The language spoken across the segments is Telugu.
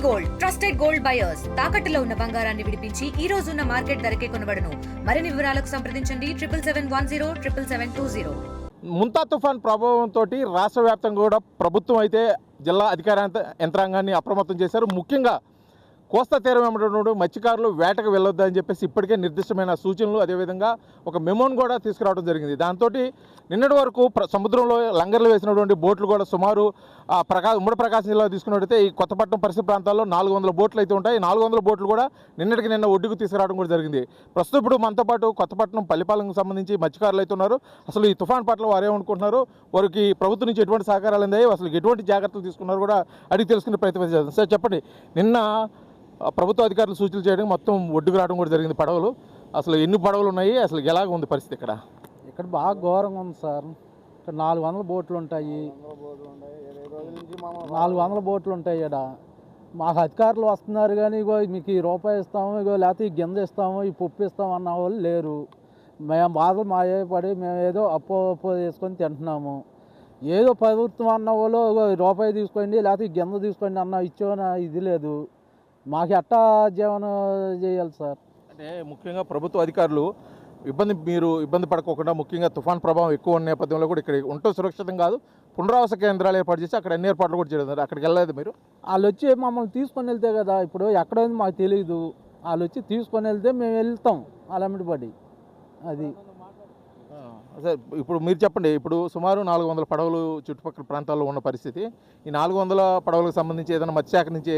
గోల్డ్ ట్రస్టెడ్ గోల్డ్ బయర్స్ తాకట్టులో ఉన్న బంగారాన్ని విడిపించి ఈ రోజు ఉన్న మార్కెట్ ధరకే కొనబడును. మరిన్ని వివరాలకు సంప్రదించండి 7771077720. ముంతా తుఫాన్ ప్రభావంతో రాష్ట్ర వ్యాప్తంగా కూడా ప్రభుత్వం అయితే జిల్లా అధికార యంత్రాంగాన్ని అప్రమత్తం చేశారు. ముఖ్యంగా కోస్తా తీరం వెంబడి మత్స్యకారులు వేటకు వెళ్ళొద్దని చెప్పేసి ఇప్పటికే నిర్దిష్టమైన సూచనలు, అదేవిధంగా ఒక మెమోను కూడా తీసుకురావడం జరిగింది. దాంతో నిన్నటి వరకు సముద్రంలో లంగర్లు వేసినటువంటి బోట్లు కూడా సుమారు ఉమ్మడి ప్రకాశం జిల్లా తీసుకున్నట్టయితే ఈ కొత్తపట్నం పరిసర ప్రాంతాల్లో 400 బోట్లు అయితే ఉంటాయి. 400 బోట్లు కూడా నిన్న ఒడ్డుకు తీసుకురావడం కూడా జరిగింది. ప్రస్తుతం ఇప్పుడు మనతో పాటు కొత్తపట్నం పల్లిపాలెంకు సంబంధించి మత్స్యకారులు అయితే ఉన్నారు. అసలు ఈ తుఫాన్ పట్ల వారు ఏమనుకుంటున్నారు, వారికి ప్రభుత్వం నుంచి ఎటువంటి సహకారాలు అందాయి, అసలు ఎటువంటి జాగ్రత్తలు తీసుకున్నారు కూడా అడిగి తెలుసుకునే ప్రయత్నం చేద్దాం. సార్ చెప్పండి, నిన్న ప్రభుత్వ అధికారులు సూచనలు చేయడం మొత్తం ఒడ్డుకు రావడం కూడా జరిగింది పడవలు. అసలు ఎన్ని పడవలు ఉన్నాయి, అసలు ఎలాగ ఉంది పరిస్థితి ఇక్కడ? ఇక్కడ బాగా ఘోరంగా ఉంది సార్. ఇక్కడ 400 బోట్లు ఉంటాయి, 400 బోట్లు ఉంటాయి. ఇక్కడ మాకు అధికారులు వస్తున్నారు కానీ ఇగో మీకు ఈ రూపాయి ఇస్తాము, ఇగో లేకపోతే ఈ గింజ ఇస్తాము, ఈ పప్పు ఇస్తాము అన్న వాళ్ళు లేరు. మేము బాధలు మాయే పడి మేము ఏదో అప్పు చేసుకొని తింటున్నాము. ఏదో ప్రభుత్వం అన్న వాళ్ళు రూపాయి తీసుకోండి లేకపోతే ఈ గింజ తీసుకోండి అన్న ఇచ్చేవన ఇది లేదు. మాకు ఎట్టా జీవనం చేయాలి సార్? అంటే ముఖ్యంగా ప్రభుత్వ అధికారులు మీరు ఇబ్బంది పడుకోకుండా, ముఖ్యంగా తుఫాన్ ప్రభావం ఎక్కువ ఉన్న నేపథ్యంలో కూడా ఇక్కడ ఉంటూ సురక్షితం కాదు, పునరావాస కేంద్రాలు ఏర్పాటు చేసి అక్కడ అన్ని ఏర్పాట్లు కూడా చేయడం. అక్కడికి వెళ్ళలేదు మీరు? వాళ్ళు వచ్చి మమ్మల్ని తీసుకొని వెళ్తే కదా, ఇప్పుడు ఎక్కడైంది మాకు తెలియదు. వాళ్ళు వచ్చి తీసుకొని వెళ్తే మేము వెళ్తాం అలమిడి పడి. అది సార్ ఇప్పుడు మీరు చెప్పండి, ఇప్పుడు సుమారు 400 పడవలు చుట్టుపక్కల ప్రాంతాల్లో ఉన్న పరిస్థితి. ఈ 400 పడవలకు సంబంధించి ఏదైనా మత్స్యశాఖ నుంచి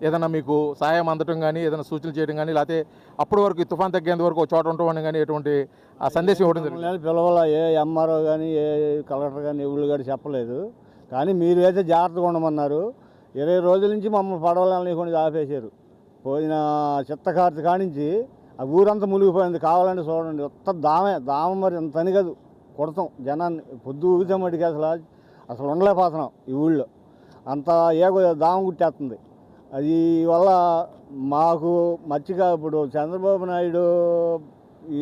ఏదైనా మీకు సహాయం అందటం కానీ, ఏదైనా సూచనలు చేయడం కానీ, లేకపోతే అప్పటి వరకు తుఫాన్ తగ్గేంత వరకు ఒక చోట ఉండమని కానీ ఎటువంటి ఆ సందేశం ఇవ్వడం జరిగింది? పిలవల ఏ ఎంఆర్ఓ కానీ ఏ కలెక్టర్ కానీ ఎవరు కానీ చెప్పలేదు. కానీ మీరు అయితే జాగ్రత్తగా ఉండమన్నారు. 20 రోజుల నుంచి మమ్మల్ని పడవలని కొన్ని ఆపేశారు. పోయిన చిత్తకార్తి కానించి ఆ ఊరంతా మునిగిపోయింది. కావాలంటే చూడండి, కొత్త దామ మరి ఎంత అని కాదు కొడతాం జనాన్ని. పొద్దు ఊగితే మటుకి అసలు ఉండలేకపోతున్నాం ఈ ఊళ్ళో. అంత దామ గుట్టేస్తుంది. అది వల్ల మాకు మచ్చిగా ఇప్పుడు చంద్రబాబు నాయుడు ఈ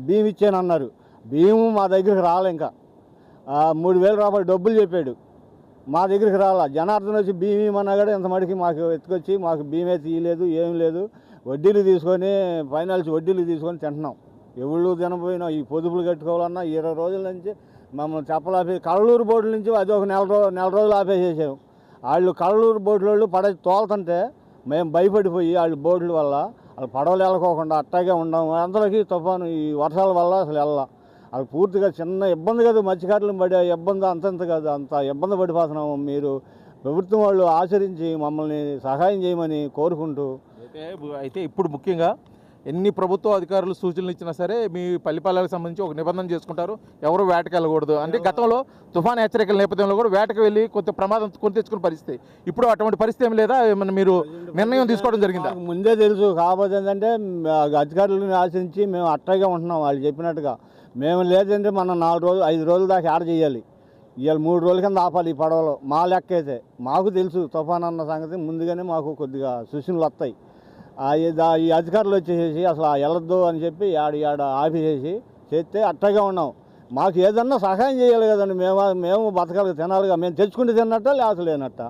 బియ్యం ఇచ్చానన్నారు. బియ్యం మా దగ్గరికి రాలే. ఇంకా 3000 రూపాయలు డబ్బులు చెప్పాడు, మా దగ్గరికి రాలా. జనార్దన్ వచ్చి బియ్యం ఇవ్వమన్నా కూడా ఇంత మటుకి మాకు ఎత్తుకొచ్చి మాకు బియ్యమే తీయలేదు, ఏం లేదు. వడ్డీలు తీసుకొని ఫైనాన్స్ వడ్డీలు తీసుకొని తింటున్నాం. ఎవళ్ళు తినపోయినా ఈ పొదుపులు కట్టుకోవాలన్నా 20 రోజుల నుంచి మమ్మల్ని చెప్పలాపి కళ్ళూరు బోర్డుల నుంచి అది ఒక నెల రోజులు ఆపేసేసాము. వాళ్ళు కళ్ళూరు బోట్ల వాళ్ళు తోలుతుంటే మేము భయపడిపోయి వాళ్ళ బోట్ల వల్ల వాళ్ళు పడవలు వెళ్ళకోకుండా అట్టాగే ఉన్నాము. అందరికీ తుఫాను ఈ వర్షాల వల్ల అసలు వాళ్ళు పూర్తిగా చిన్న ఇబ్బంది కాదు, మత్స్యకారులు పడే ఇబ్బంది అంతంత కాదు, అంత ఇబ్బంది పడిపోతున్నాము. మీరు ప్రభుత్వం వాళ్ళు ఆచరించి మమ్మల్ని సహాయం చేయమని కోరుకుంటూ. అయితే ఇప్పుడు ముఖ్యంగా ఎన్ని ప్రభుత్వ అధికారులు సూచనలు ఇచ్చినా సరే మీ పల్లిపాలెలకు సంబంధించి ఒక నిబంధన చేసుకుంటారు, ఎవరు వేటకు వెళ్ళకూడదు. అంటే గతంలో తుఫాన్ హెచ్చరికల నేపథ్యంలో కూడా వేటకు వెళ్ళి కొంత ప్రమాదం కొని తెచ్చుకునే పరిస్థితి. ఇప్పుడు అటువంటి పరిస్థితి ఏమి లేదా? ఏమన్నా మీరు నిర్ణయం తీసుకోవడం జరిగిందా? ముందే తెలుసు. కాకపోతే ఏంటంటే అధికారులను ఆశించి మేము అట్టగా ఉంటున్నాం వాళ్ళు చెప్పినట్టుగా. మేము లేదంటే మనం 4 రోజులు 5 రోజుల దాకా ఆడ చేయాలి. ఇవాళ 3 రోజుల కింద ఆపాలి ఈ పడవలో. మా లెక్క అయితే మాకు తెలుసు తుఫాన్ అన్న సంగతి ముందుగానే మాకు కొద్దిగా సూచనలు వస్తాయి. ఈ అధికారులు వచ్చేసేసి అసలు వెళ్ళొద్దు అని చెప్పి ఆడ ఆపేసేసి చేస్తే అట్టగా ఉన్నాం. మాకు ఏదన్నా సహాయం చేయాలి కదండి. మేము బతకాలి, తినాలిగా. మేము తెచ్చుకుంటే తిన్నట్ట లేకపోతే లేనట్ట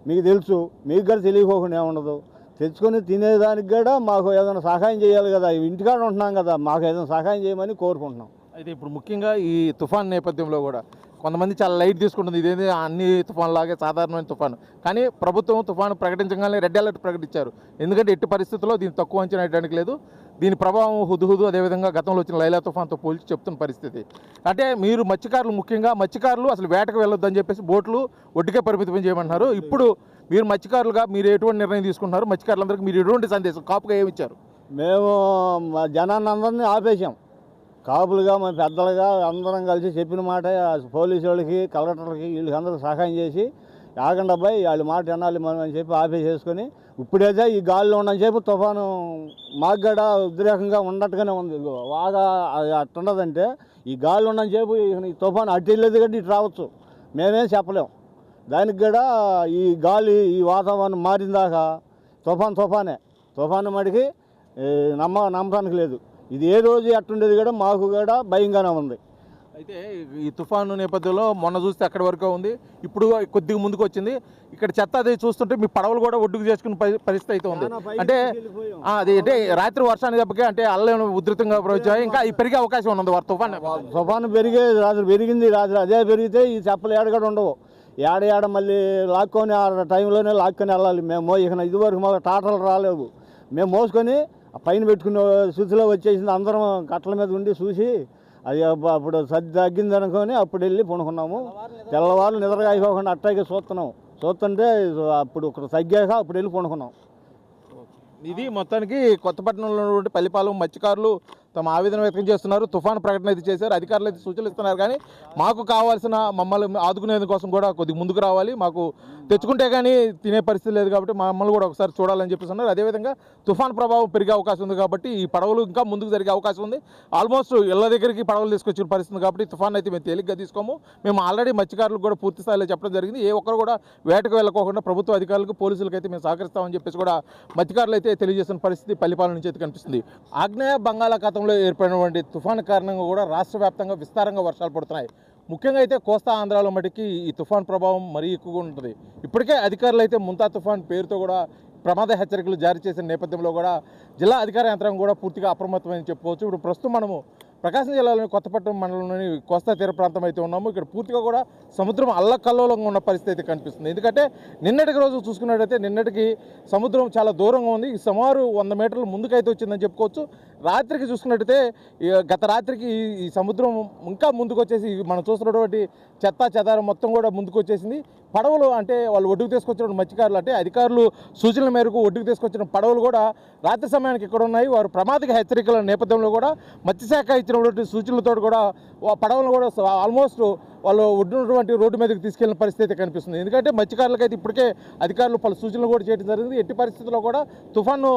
మీకు తెలుసు. మీకు కూడా తెలియకోకుండా ఏముండదు. తెచ్చుకొని తినేదానికి కూడా మాకు ఏదైనా సహాయం చేయాలి కదా. ఇంటికాడ ఉంటున్నాం కదా, మాకు ఏదైనా సహాయం చేయమని కోరుకుంటున్నాం. అయితే ఇప్పుడు ముఖ్యంగా ఈ తుఫాన్ నేపథ్యంలో కూడా కొంతమంది చాలా లైట్ తీసుకుంటుంది. ఇదేంటి అన్ని తుఫాన్ లాగే సాధారణమైన తుఫాను, కానీ ప్రభుత్వం తుఫాను ప్రకటించగానే రెడ్ అలర్ట్ ప్రకటించారు. ఎందుకంటే ఎట్టి పరిస్థితుల్లో దీన్ని తక్కువ అంచనా వేయడానికి లేదు. దీని ప్రభావం హుదుహుదు అదేవిధంగా గతంలో వచ్చిన లైలా తుఫాన్తో పోల్చి చెప్తున్న పరిస్థితి. అంటే మీరు ముఖ్యంగా మత్స్యకారులు అసలు వేటకు వెళ్ళొద్దని చెప్పేసి బోట్లు ఒడ్డుకే పరిమితం చేయమంటున్నారు. ఇప్పుడు మీరు మత్స్యకారులుగా మీరు ఎటువంటి నిర్ణయం తీసుకుంటున్నారు? మత్స్యకారులందరికీ మీరు ఎటువంటి సందేశం కాపుగా ఏమి ఇచ్చారు? మేము జనాన్ని అందరినీ ఆపేసాం. కాపులుగా మేము పెద్దలుగా అందరం కలిసి చెప్పిన మాట పోలీసు వాళ్ళకి, కలెక్టర్లకి, వీళ్ళకి అందరికి సహాయం చేసి ఆగండి అబ్బాయి వాళ్ళ మాట వినాలి మనం అని చెప్పి ఆపేసేసుకొని ఇప్పుడైతే ఈ గాలిలో ఉండని చెప్పి తుఫాను మాకు కూడా ఉద్రేకంగా ఉన్నట్టుగానే ఉంది. బాగా అట్టుండదంటే ఈ గాలిలో ఉండని చెప్పి ఈ తుఫాను అటు వెళ్ళేది కంటే ఇటు రావచ్చు, మేమేం చెప్పలేం. దానికి కూడా ఈ గాలి ఈ వాతావరణం మారిందాకా తుఫాను మడికి నమ్మటానికి లేదు. ఇది ఏ రోజు అట్టుండేది కూడా మాకు కూడా భయంగానే ఉంది. అయితే ఈ తుఫాను నేపథ్యంలో మొన్న చూస్తే అక్కడి వరకు ఉంది, ఇప్పుడు కొద్దిగా ముందుకు వచ్చింది. ఇక్కడ చెత్త అది చూస్తుంటే మీ పడవలు కూడా ఒడ్డుకు చేసుకునే పరిస్థితి అయితే ఉంది. అంటే అది అంటే రాత్రి వర్షానికి దెబ్బకి అంటే అల్లం ఉధృతంగా ప్రవహించాయి, ఇంకా ఈ పెరిగే అవకాశం ఉన్నది తుఫాను రాత్రి పెరిగింది. రాత్రి అదే పెరిగితే ఈ చెప్పలు ఏడగడ ఉండవు. ఏడ మళ్ళీ లాక్కొని ఆ టైంలోనే లాక్కొని వెళ్ళాలి మేము. ఇక ఇదివరకు మాకు టాటలు రాలేవు, మేము మోసుకొని పైన పెట్టుకునే స్థితిలో వచ్చేసింది. అందరం కట్టల మీద ఉండి చూసి అది అప్పుడు సర్ది తగ్గింది అనుకొని అప్పుడు వెళ్ళి పడుకున్నాము. తెల్లవారు నిద్రగా అయిపోకుండా అట్టాగే చూస్తుంటే అప్పుడు ఇక్కడ తగ్గాక అప్పుడు వెళ్ళి పడుకున్నాం. ఇది మొత్తానికి కొత్తపట్నంలో ఉన్నటువంటి పల్లిపాలెం మత్స్యకారులు తమ ఆవేదన వ్యక్తం చేస్తున్నారు. తుఫాను ప్రకటన అయితే చేశారు, అధికారులు అయితే సూచనలు ఇస్తున్నారు. కానీ మాకు కావాల్సిన మమ్మల్ని ఆదుకునేందుకోసం కూడా కొద్దిగా ముందుకు రావాలి, మాకు తెచ్చుకుంటే కానీ తినే పరిస్థితి లేదు కాబట్టి మమ్మల్ని కూడా ఒకసారి చూడాలని చెప్పేస్తున్నారు. అదేవిధంగా తుఫాను ప్రభావం పెరిగే అవకాశం ఉంది కాబట్టి ఈ పడవలు ఇంకా ముందుకు జరిగే అవకాశం ఉంది. ఆల్మోస్ట్ ఇళ్ల దగ్గరికి పడవలు తీసుకొచ్చిన పరిస్థితి కాబట్టి తుఫాన్ అయితే మేము తేలిగ్గా తీసుకోము. మేము ఆల్రెడీ మత్స్యకారులకు కూడా పూర్తి స్థాయిలో చెప్పడం జరిగింది. ఏ ఒక్కరు కూడా వేటకు వెళ్ళకోకుండా ప్రభుత్వ అధికారులకు పోలీసులకు అయితే మేము సహకరిస్తామని చెప్పేసి కూడా మత్స్యకారులు అయితే తెలియజేస్తున్న పరిస్థితి పల్లిపాలెం నుంచి అయితే కనిపిస్తుంది. ఆగ్నేయ బంగాళాఖాతంలో ఏర్పడినటువంటి తుఫాను కారణంగా కూడా రాష్ట్ర వ్యాప్తంగా విస్తారంగా వర్షాలు పడుతున్నాయి. ముఖ్యంగా అయితే కోస్తా ఆంధ్రాలో మటుకి ఈ తుఫాన్ ప్రభావం మరీ ఎక్కువగా ఉంటుంది. ఇప్పటికే అధికారులు అయితే ముంతా తుఫాన్ పేరుతో కూడా ప్రమాద హెచ్చరికలు జారీ చేసిన నేపథ్యంలో కూడా జిల్లా అధికార యంత్రాంగం కూడా పూర్తిగా అప్రమత్తమని చెప్పుకోవచ్చు. ఇప్పుడు ప్రస్తుతం మనము ప్రకాశం జిల్లాలోని కొత్తపట్నం మండలంలోని కోస్తా తీర ప్రాంతం అయితే ఉన్నాము. ఇక్కడ పూర్తిగా కూడా సముద్రం అల్లకల్లోలంగా ఉన్న పరిస్థితి అయితే కనిపిస్తుంది. ఎందుకంటే నిన్నటికి రోజు చూసుకున్నట్టయితే నిన్నటికి సముద్రం చాలా దూరంగా ఉంది, సుమారు 100 మీటర్లు ముందుకైతే వచ్చిందని చెప్పుకోవచ్చు. రాత్రికి చూసుకున్నట్టయితే గత రాత్రికి ఈ సముద్రం ఇంకా ముందుకు వచ్చేసి మనం చూస్తున్నటువంటి చెత్త చెదారం మొత్తం కూడా ముందుకు వచ్చేసింది. పడవలు అంటే వాళ్ళు ఒడ్డుకు తీసుకొచ్చిన మత్స్యకారులు అంటే అధికారులు సూచనల మేరకు ఒడ్డుకు తీసుకొచ్చిన పడవలు కూడా రాత్రి సమయానికి ఇక్కడ ఉన్నాయి. వారు ప్రమాదక హెచ్చరికల నేపథ్యంలో కూడా మత్స్యశాఖ ఇచ్చినటువంటి సూచనలతో కూడా పడవలు కూడా ఆల్మోస్ట్ వాళ్ళు ఒడ్డున్నటువంటి రోడ్డు మీదకి తీసుకెళ్లిన పరిస్థితి అయితే కనిపిస్తుంది. ఎందుకంటే మత్స్యకారులకు అయితే ఇప్పటికే అధికారులు పలు సూచనలు కూడా చేయడం జరిగింది. ఎట్టి పరిస్థితుల్లో కూడా తుఫాను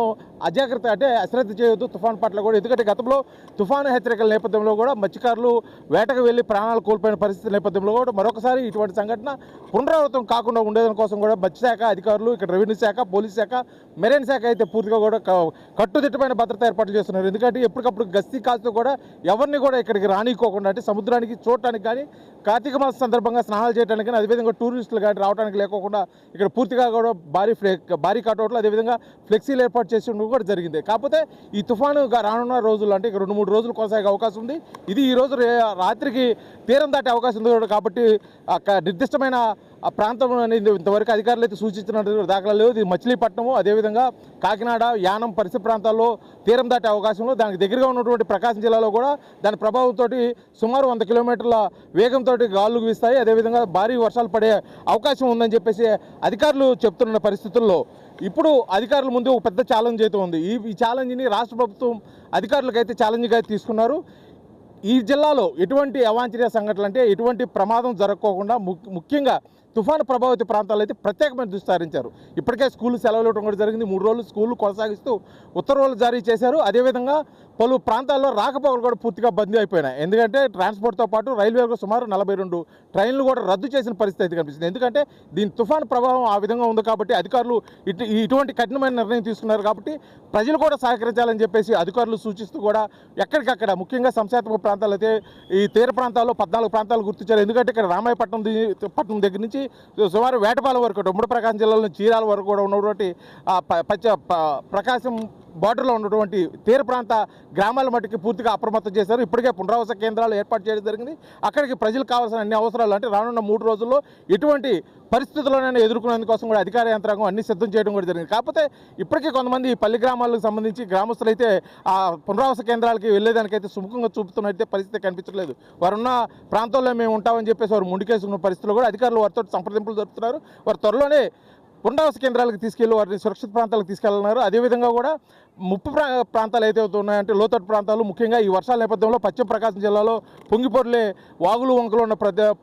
అజాగ్రత్త అంటే అశ్రద్ధ చేయొద్దు తుఫాను పట్ల కూడా. ఎందుకంటే గతంలో తుఫాను హెచ్చరికల నేపథ్యంలో కూడా మత్స్యకారులు వేటకు వెళ్ళి ప్రాణాలు కోల్పోయిన పరిస్థితి నేపథ్యంలో కూడా మరొకసారి ఇటువంటి సంఘటన పునరావృతం కాకుండా ఉండేదాని కోసం కూడా మత్స్యశాఖ అధికారులు, ఇక్కడ రెవెన్యూ శాఖ, పోలీస్ శాఖ, మెరైన్ శాఖ అయితే పూర్తిగా కూడా కట్టుదిట్టమైన భద్రత ఏర్పాట్లు చేస్తున్నారు. ఎందుకంటే ఎప్పటికప్పుడు గస్తీ కాస్తూ కూడా ఎవరిని కూడా ఇక్కడికి రానికోకుండా అంటే సముద్రానికి చూడటానికి కానీ కార్తీక మాసం సందర్భంగా స్నానాలు చేయడానికి కానీ అదేవిధంగా టూరిస్టులు కానీ రావడానికి లేకోకుండా ఇక్కడ పూర్తిగా కూడా భారీ కటౌట్లు అదేవిధంగా ఫ్లెక్సీలు ఏర్పాటు చేసి కూడా జరిగింది. కాకపోతే ఈ తుఫాను రానున్న రోజులు అంటే ఇక 2-3 రోజులు కొనసాగే అవకాశం ఉంది. ఇది ఈ రోజు రాత్రికి తీరం దాటే అవకాశం ఉంది కాబట్టి నిర్దిష్టమైన ఆ ప్రాంతం అనేది ఇంతవరకు అధికారులు అయితే సూచించినట్టు దాఖలా లేవు. ఇది మచిలీపట్నము అదేవిధంగా కాకినాడ, యానం పరిసర ప్రాంతాల్లో తీరం దాటే అవకాశంలో దానికి దగ్గరగా ఉన్నటువంటి ప్రకాశం జిల్లాలో కూడా దాని ప్రభావంతో సుమారు 100 కిలోమీటర్ల వేగంతో గాలులు వీస్తాయి. అదేవిధంగా భారీ వర్షాలు పడే అవకాశం ఉందని చెప్పేసి అధికారులు చెప్తున్న పరిస్థితుల్లో ఇప్పుడు అధికారుల ముందు ఒక పెద్ద ఛాలెంజ్ అయితే ఉంది. ఈ ఛాలెంజ్ని రాష్ట్ర ప్రభుత్వం అధికారులకైతే ఛాలెంజ్గా తీసుకున్నారు. ఈ జిల్లాలో ఎటువంటి అవాంఛనీయ సంఘటనలు అంటే ఎటువంటి ప్రమాదం జరగకోకుండా ముఖ్యంగా తుఫాను ప్రభావిత ప్రాంతాల్లో అయితే ప్రత్యేకమైన దృష్టి సారించారు. ఇప్పటికే స్కూళ్ళు సెలవులు ఇవ్వడం కూడా జరిగింది. 3 రోజులు స్కూళ్ళు కొనసాగిస్తూ ఉత్తర్వులు జారీ చేశారు. అదేవిధంగా పలు ప్రాంతాల్లో రాకపోకలు కూడా పూర్తిగా బందీ అయిపోయినాయి. ఎందుకంటే ట్రాన్స్పోర్ట్తో పాటు రైల్వేలో సుమారు 42 ట్రైన్లు కూడా రద్దు చేసిన పరిస్థితి అయితే కనిపిస్తుంది. ఎందుకంటే దీని తుఫాను ప్రభావం ఆ విధంగా ఉంది కాబట్టి అధికారులు ఇటువంటి కఠినమైన నిర్ణయం తీసుకున్నారు కాబట్టి ప్రజలు కూడా సహకరించాలని చెప్పేసి అధికారులు సూచిస్తూ కూడా ఎక్కడికక్కడ ముఖ్యంగా సంక్షేమ ప్రాంతాలు అయితే ఈ తీర ప్రాంతాల్లో 14 ప్రాంతాలు గుర్తించారు. ఎందుకంటే ఇక్కడ రామాయపట్నం దగ్గర నుంచి సుమారు వేటపాలెం వరకు ఉమ్మడి ప్రకాశం జిల్లాలో చీరాల వరకు కూడా ఉన్నటువంటి ప్రకాశం బార్డర్లో ఉన్నటువంటి తీర ప్రాంత గ్రామాల మట్టుకి పూర్తిగా అప్రమత్తం చేశారు. ఇప్పటికే పునరావాస కేంద్రాలు ఏర్పాటు చేయడం జరిగింది. అక్కడికి ప్రజలకు కావాల్సిన అన్ని అవసరాలు అంటే రానున్న 3 రోజుల్లో ఎటువంటి పరిస్థితుల్లోనైనా ఎదుర్కొనేందుకోసం కూడా అధికార యంత్రాంగం అన్ని సిద్ధం చేయడం కూడా జరిగింది. కాకపోతే ఇప్పటికీ కొంతమంది పల్లి గ్రామాలకు సంబంధించి గ్రామస్తులు అయితే ఆ పునరావాస కేంద్రాలకి వెళ్ళేదానికైతే సుముఖంగా చూపుతున్నట్టే పరిస్థితి కనిపించట్లేదు. వారున్న ప్రాంతాల్లో మేము ఉంటామని చెప్పేసి వారు ముందుకేసుకున్న పరిస్థితుల్లో కూడా అధికారులు వారితో సంప్రదింపులు జరుపుతున్నారు. వారు త్వరలోనే పునరావాస కేంద్రాలకు తీసుకెళ్లి వారిని సురక్షిత ప్రాంతాలకు తీసుకెళ్తున్నారు. అదేవిధంగా కూడా ముప్పు ప్రాంతాలు అయితే ఉన్నాయంటే లోతట్టు ప్రాంతాలు ముఖ్యంగా ఈ వర్షాల నేపథ్యంలో పశ్చిమ ప్రకాశం జిల్లాలో పొంగిపొర్లే వాగులు వంకలు ఉన్న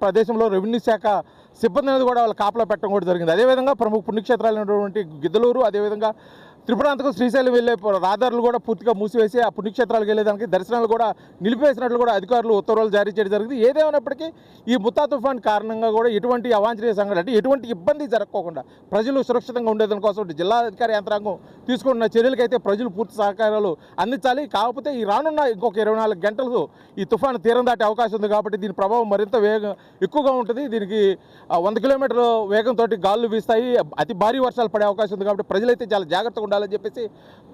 ప్రదేశంలో రెవెన్యూ శాఖ సిబ్బంది అనేది కూడా వాళ్ళు కాపలా పెట్టడం కూడా జరిగింది. అదేవిధంగా ప్రముఖ పుణ్యక్షేత్రాలు అయినటువంటి గిద్దలూరు అదేవిధంగా త్రిపురాంతకం శ్రీశైలం వెళ్ళే రహదారులు కూడా పూర్తిగా మూసివేసి ఆ పుణ్యక్షేత్రాలకు వెళ్ళేదానికి దర్శనాలు కూడా నిలిపివేసినట్లు కూడా అధికారులు ఉత్తర్వులు జారీ చేయడం జరిగింది. ఏదేమైనప్పటికీ ఈ ముత్తా తుఫాన్ కారణంగా కూడా ఎటువంటి అవాంఛనీయ సంఘటన అంటే ఎటువంటి ఇబ్బంది జరగకోకుండా ప్రజలు సురక్షితంగా ఉండేదాని కోసం జిల్లా అధికార యంత్రాంగం తీసుకున్న చర్యలకైతే ప్రజలు పూర్తి సహకారాలు అందించాలి. కాకపోతే ఈ రానున్న ఇంకొక 24 గంటలు ఈ తుఫాను తీరం దాటే అవకాశం ఉంది కాబట్టి దీని ప్రభావం మరింత ఎక్కువగా ఉంటుంది. దీనికి 100 కిలోమీటర్ల వేగంతో గాలులు వీస్తాయి. అతి భారీ వర్షాలు పడే అవకాశం ఉంది కాబట్టి ప్రజలైతే చాలా జాగ్రత్తగా ఉండాలని చెప్పేసి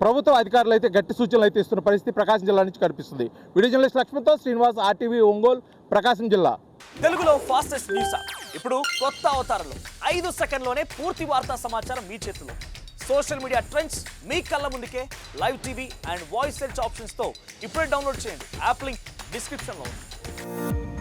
ప్రభుత్వ అధికారులు అయితే గట్టి సూచనలు అయితే ఇస్తున్న పరిస్థితి ప్రకాశం జిల్లా నుంచి కనిపిస్తుంది. వీడియో జర్నలిస్ట్ లక్ష్మణ్తో శ్రీనివాస్, RTV ఒంగోలు, ప్రకాశం జిల్లా. తెలుగులో ఫాస్టెస్ట్ న్యూస్ యాప్ ఇప్పుడు కొత్త అవతారంలో 5 సెకండ్లోనే పూర్తి వార్తా సమాచారం మీ చేతిలో. సోషల్ మీడియా ట్రెండ్స్ మీ కళ్ళ ముందుకే live TV and voice search ఆప్షన్స్తో ఇప్పుడే డౌన్లోడ్ చేయండి. యాప్ లింక్ డిస్క్రిప్షన్లో ఉంది.